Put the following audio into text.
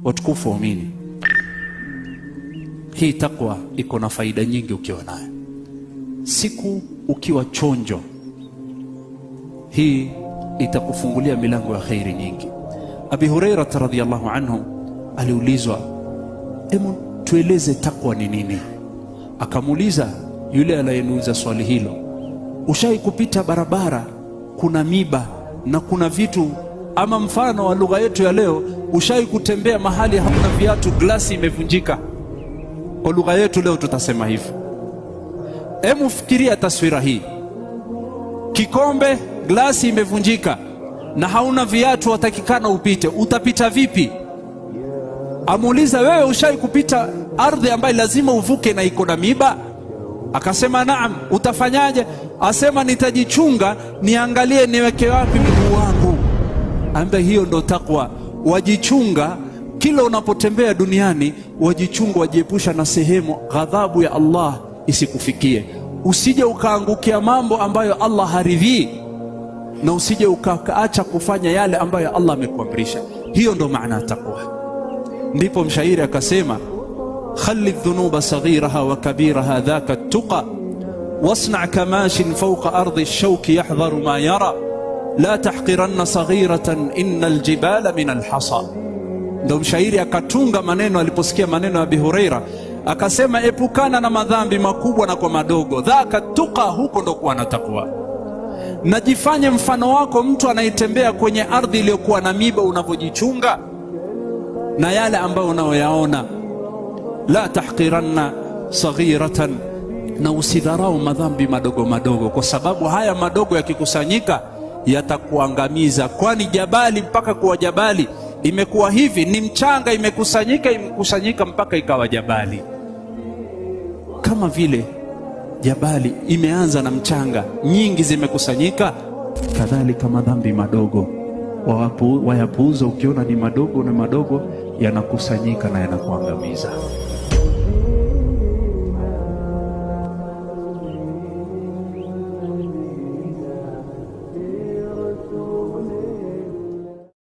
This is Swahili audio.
Watukufu waumini, hii takwa iko na faida nyingi ukiwa nayo. Siku ukiwa chonjo, hii itakufungulia milango ya khairi nyingi. Abi Huraira radhiyallahu anhu aliulizwa, hebu tueleze takwa ni nini? Akamuuliza yule aliyenuiza swali hilo, ushai kupita barabara kuna miba na kuna vitu, ama mfano wa lugha yetu ya leo, ushai kutembea mahali hamna viatu, glasi imevunjika? Kwa lugha yetu leo tutasema hivyo. Hebu fikiria taswira hii, kikombe, glasi imevunjika na hauna viatu, watakikana upite, utapita vipi? Amuuliza, wewe ushai kupita ardhi ambayo lazima uvuke na iko na miba? Akasema naam. Utafanyaje? Asema nitajichunga, niangalie niweke wapi mguu wangu. Ambaye hiyo ndo takwa. Wajichunga kila unapotembea duniani, wajichunga, wajiepusha na sehemu ghadhabu ya Allah isikufikie. Usije ukaangukia mambo ambayo Allah haridhii, na usije ukaacha kufanya yale ambayo Allah amekuamrisha. Hiyo ndo maana takwa. Ndipo mshairi akasema, khali dhunuba saghiraha wa kabiraha dhaka tuqa wasna' kamashin fawqa ardi ash-shawki yahdharu ma yara la tahqiranna saghiratan inna al-jibala min al-hasa. Ndo mshairi akatunga maneno aliposikia maneno ya Abi Huraira, akasema epukana na madhambi makubwa na kwa madogo. Dhaka tuqa, huko ndo kuwa na takwa. Najifanye mfano wako mtu anayetembea kwenye ardhi iliyokuwa na miba, unavyojichunga na yale ambayo unayoyaona. La tahqiranna saghiratan, na usidharau madhambi madogo madogo, kwa sababu haya madogo yakikusanyika yatakuangamiza. Kwani jabali mpaka kuwa jabali imekuwa hivi, ni mchanga imekusanyika mpaka ikawa jabali. Kama vile jabali imeanza na mchanga, nyingi zimekusanyika, kadhalika madhambi madogo wayapuuza, ukiona ni madogo na madogo yanakusanyika na yanakuangamiza.